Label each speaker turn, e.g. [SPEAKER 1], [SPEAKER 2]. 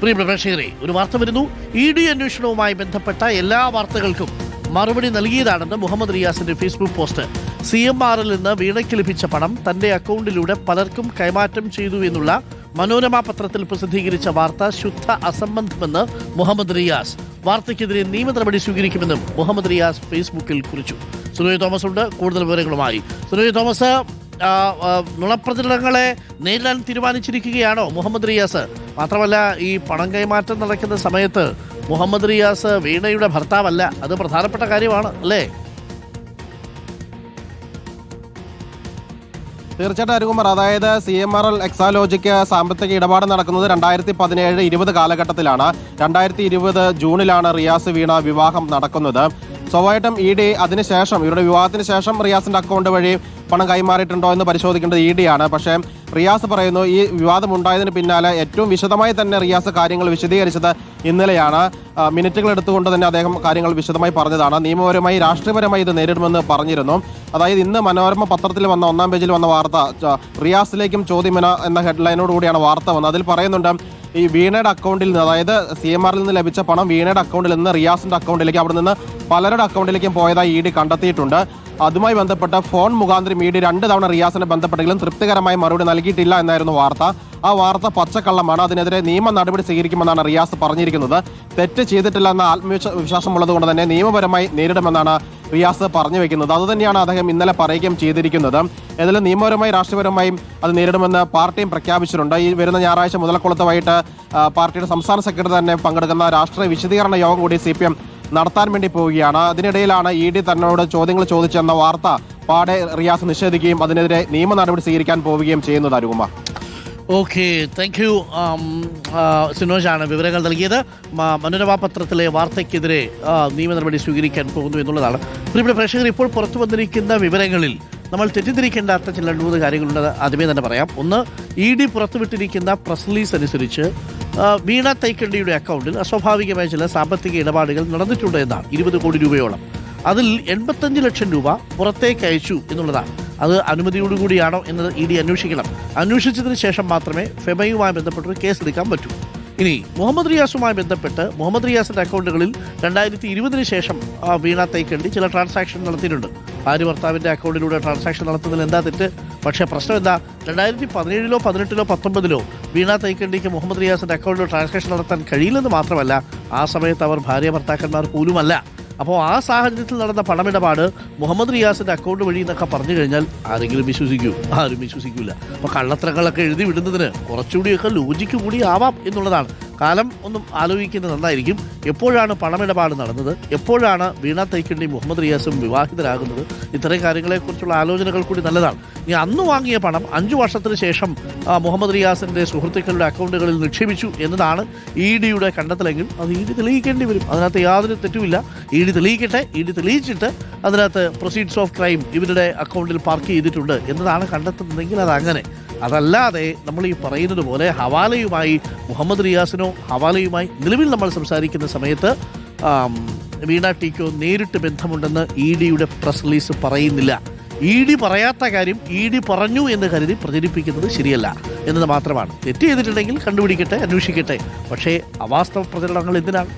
[SPEAKER 1] പ്രിയ പ്രേക്ഷകരെ, ഒരു വാർത്ത വരുന്നു. ഇ.ഡി. അന്വേഷണവുമായി ബന്ധപ്പെട്ട എല്ലാ വാർത്തകൾക്കും മറുപടി നൽകിയതാണെന്ന് മുഹമ്മദ് റിയാസിന്റെ ഫേസ്ബുക്ക് പോസ്റ്റ്. CMRൽ നിന്ന് വീണയ്ക്ക് ലഭിച്ച പണം തന്റെ അക്കൗണ്ടിലൂടെ പലർക്കും കൈമാറ്റം ചെയ്തു എന്നുള്ള മനോരമ പത്രത്തിൽ പ്രസിദ്ധീകരിച്ച വാർത്ത ശുദ്ധ അസംബന്ധമെന്ന് മുഹമ്മദ് റിയാസ്. വാർത്തയ്ക്കെതിരെ നിയമ നടപടി സ്വീകരിക്കുമെന്നും മുഹമ്മദ് റിയാസ് ഫേസ്ബുക്കിൽ കുറിച്ചു. സുനോയ് തോമസ് ഉണ്ട് കൂടുതൽ വിവരങ്ങളുമായി. സുനോയ് തോമസ്, നുണപ്രചരണങ്ങളെ നേരിടാൻ തീരുമാനിച്ചിരിക്കുകയാണോ മുഹമ്മദ് റിയാസ്? മാത്രമല്ല, ഈ പണം കൈമാറ്റം നടക്കുന്ന സമയത്ത് മുഹമ്മദ് റിയാസ് വീണയുടെ ഭർത്താവല്ല. അത് പ്രധാനപ്പെട്ട കാര്യമാണ് അല്ലേ?
[SPEAKER 2] തീർച്ചയായിട്ടും അരുകുമാർ, അതായത് CMRL എക്സാലോജിക്ക് സാമ്പത്തിക ഇടപാട് നടക്കുന്നത് 2017-20 കാലഘട്ടത്തിലാണ്. 2020 ജൂണിലാണ് റിയാസ് വീണ വിവാഹം നടക്കുന്നത്. സ്വാഭാവികമായിട്ടും ED അതിനുശേഷം, ഇവരുടെ വിവാഹത്തിന് ശേഷം റിയാസിന്റെ അക്കൗണ്ട് വഴി പണം കൈമാറിയിട്ടുണ്ടോ എന്ന് പരിശോധിക്കേണ്ടത് ED ആണ്. പക്ഷേ റിയാസ് പറയുന്നു, ഈ വിവാദം ഉണ്ടായതിന് പിന്നാലെ ഏറ്റവും വിശദമായി തന്നെ റിയാസ് കാര്യങ്ങൾ വിശദീകരിച്ചത് ഇന്നലെയാണ്. മിനിറ്റുകൾ എടുത്തുകൊണ്ട് തന്നെ അദ്ദേഹം കാര്യങ്ങൾ വിശദമായി പറഞ്ഞതാണ്. നിയമപരമായി രാഷ്ട്രീയപരമായി ഇത് നേരിടുമെന്ന് പറഞ്ഞിരുന്നു. അതായത് ഇന്ന് മനോരമ പത്രത്തിൽ വന്ന 1-ാം പേജിൽ വന്ന വാർത്ത, റിയാസിലേക്കും ചോദ്യമെന എന്ന ഹെഡ്ലൈനോട് കൂടിയാണ് വാർത്ത വന്നത്. അതിൽ പറയുന്നുണ്ട്, ഈ വീണയുടെ അക്കൗണ്ടിൽ നിന്ന്, അതായത് CMRൽ നിന്ന് ലഭിച്ച പണം വീണയുടെ അക്കൗണ്ടിൽ നിന്ന് റിയാസിന്റെ അക്കൗണ്ടിലേക്ക്, അവിടെ നിന്ന് പലരുടെ അക്കൗണ്ടിലേക്കും പോയതായി ED കണ്ടെത്തിയിട്ടുണ്ട്. അതുമായി ബന്ധപ്പെട്ട ഫോൺ മുഖാന്തരം ED 2 തവണ റിയാസിനെ ബന്ധപ്പെട്ടെങ്കിലും തൃപ്തികരമായ മറുപടി നൽകിയിട്ടില്ല എന്നായിരുന്നു വാർത്ത. ആ വാർത്ത പച്ചക്കള്ളമാണ്. അതിനെതിരെ നിയമ നടപടി സ്വീകരിക്കുമെന്നാണ് റിയാസ് പറഞ്ഞിരിക്കുന്നത്. തെറ്റ് ചെയ്തിട്ടില്ല എന്ന ആത്മവിശ്വാസമുള്ളത് കൊണ്ട് തന്നെ നിയമപരമായി നേരിടുമെന്നാണ് റിയാസ് പറഞ്ഞു വെക്കുന്നത്. അതുതന്നെയാണ് അദ്ദേഹം ഇന്നലെ പറയുകയും ചെയ്തിരിക്കുന്നത്. ഏതായാലും നിയമപരമായി രാഷ്ട്രീയപരമായും അത് നേരിടുമെന്ന് പാർട്ടിയും പ്രഖ്യാപിച്ചിട്ടുണ്ട്. ഈ വരുന്ന ഞായറാഴ്ച മുതലക്കുളത്ത് വൈകിട്ട് പാർട്ടിയുടെ സംസ്ഥാന സെക്രട്ടറി തന്നെ പങ്കെടുക്കുന്ന രാഷ്ട്രീയ വിശദീകരണ യോഗം കൂടി CPM നടത്താൻ വേണ്ടി പോവുകയാണ്. അതിനിടയിലാണ് ED തന്നോട് ചോദ്യങ്ങൾ ചോദിച്ചെന്ന വാർത്ത പാടെ റിയാസ് നിഷേധിക്കുകയും അതിനെതിരെ നിയമ നടപടി സ്വീകരിക്കാൻ പോവുകയും ചെയ്യുന്നത്. അരുകുമാർ,
[SPEAKER 1] ഓക്കെ, താങ്ക് യു. സിനോജാണ് വിവരങ്ങൾ നൽകിയത്. മനോരമ പത്രത്തിലെ വാർത്തയ്ക്കെതിരെ നിയമ നടപടി സ്വീകരിക്കാൻ പോകുന്നു എന്നുള്ളതാണ്. പ്രിയ പ്രേക്ഷകർ, ഇപ്പോൾ പുറത്തു വന്നിരിക്കുന്ന വിവരങ്ങളിൽ നമ്മൾ തെറ്റിദ്ധരിക്കേണ്ടാത്ത ചില 2 കാര്യങ്ങളുണ്ട്. ആദ്യമേ തന്നെ പറയാം. ഒന്ന്, ED പുറത്തുവിട്ടിരിക്കുന്ന പ്രസ് റിലീസ് അനുസരിച്ച് വീണ തൈക്കണ്ടിയുടെ അക്കൗണ്ടിൽ അസ്വാഭാവികമായ ചില സാമ്പത്തിക ഇടപാടുകൾ നടന്നിട്ടുണ്ട് എന്നാണ്. 20 കോടി രൂപയോളം. അതിൽ 85 ലക്ഷം രൂപ പുറത്തേക്ക് അയച്ചു എന്നുള്ളതാണ്. അത് അനുമതിയോടുകൂടിയാണോ എന്നത് ED അന്വേഷിക്കണം. അന്വേഷിച്ചതിന് ശേഷം മാത്രമേ ഫെമയുമായി ബന്ധപ്പെട്ടൊരു കേസെടുക്കാൻ പറ്റൂ. ഇനി മുഹമ്മദ് റിയാസുമായി ബന്ധപ്പെട്ട് മുഹമ്മദ് റിയാസിന്റെ അക്കൗണ്ടുകളിൽ 2020 ശേഷം വീണ തൈക്കണ്ടി ചില ട്രാൻസാക്ഷൻ നടത്തിയിട്ടുണ്ട്. ഭാര്യ ഭർത്താവിന്റെ അക്കൗണ്ടിലൂടെ ട്രാൻസാക്ഷൻ നടത്തുന്നതിൽ എന്താ തെറ്റ്? പക്ഷേ പ്രശ്നം എന്താ, 2017-ലോ 18-ലോ 19-ലോ വീണ തൈക്കണ്ടിക്ക് മുഹമ്മദ് റിയാസിന്റെ അക്കൗണ്ടിൽ ട്രാൻസാക്ഷൻ നടത്താൻ കഴിയില്ലെന്ന് മാത്രമല്ല, ആ സമയത്ത് അവർ ഭാര്യ ഭർത്താക്കന്മാർ പോലുമല്ല. അപ്പോൾ ആ സാഹചര്യത്തിൽ നടന്ന പണമിടപാട് മുഹമ്മദ് റിയാസിന്റെ അക്കൗണ്ട് വഴി എന്നൊക്കെ പറഞ്ഞു കഴിഞ്ഞാൽ ആരെങ്കിലും വിശ്വസിക്കൂ? ആരും വിശ്വസിക്കില്ല. അപ്പോൾ കള്ളത്തരങ്ങളൊക്കെ എഴുതി വിടുന്നതിന് കുറച്ചുകൂടിയൊക്കെ ലോജിക്ക് കൂടി ആവാം എന്നുള്ളതാണ്. കാലം ഒന്നും ആലോചിക്കുന്നത് നന്നായിരിക്കും. എപ്പോഴാണ് പണമിടപാട് നടന്നത്, എപ്പോഴാണ് വീണ തൈക്കണ്ടി മുഹമ്മദ് റിയാസും വിവാഹിതരാകുന്നത്, ഇത്തരം കാര്യങ്ങളെക്കുറിച്ചുള്ള ആലോചനകൾ കൂടി നല്ലതാണ്. ഇനി അന്ന് വാങ്ങിയ പണം 5 വർഷത്തിന് ശേഷം മുഹമ്മദ് റിയാസിന്റെ സുഹൃത്തുക്കളുടെ അക്കൗണ്ടുകളിൽ നിക്ഷേപിച്ചു എന്നതാണ് EDയുടെ കണ്ടെത്തലെങ്കിൽ അത് ED തെളിയിക്കേണ്ടി വരും. അതിനകത്ത് യാതൊരു തെറ്റുമില്ല. ED തെളിയിക്കട്ടെ. ED തെളിയിച്ചിട്ട് അതിനകത്ത് പ്രൊസീഡ്സ് ഓഫ് ക്രൈം ഇവരുടെ അക്കൗണ്ടിൽ പാർക്ക് ചെയ്തിട്ടുണ്ട് എന്നതാണ് കണ്ടെത്തുന്നതെങ്കിൽ അതങ്ങനെ. അതല്ലാതെ നമ്മൾ ഈ പറയുന്നത് പോലെ ഹവാലയുമായി മുഹമ്മദ് റിയാസിനോ ഹവാലയുമായി നിലവിൽ നമ്മൾ സംസാരിക്കുന്ന സമയത്ത് വീണ ടിക്കോ നേരിട്ട് ബന്ധമുണ്ടെന്ന് EDയുടെ പ്രസ് റിലീസ് പറയുന്നില്ല. ED പറയാത്ത കാര്യം ED പറഞ്ഞു എന്ന് കരുതി പ്രചരിപ്പിക്കുന്നത് ശരിയല്ല എന്നത് മാത്രമാണ്. തെറ്റ് ചെയ്തിട്ടുണ്ടെങ്കിൽ കണ്ടുപിടിക്കട്ടെ, അന്വേഷിക്കട്ടെ. പക്ഷേ അവാസ്തവ പ്രചരണങ്ങൾ എന്തിനാണ്?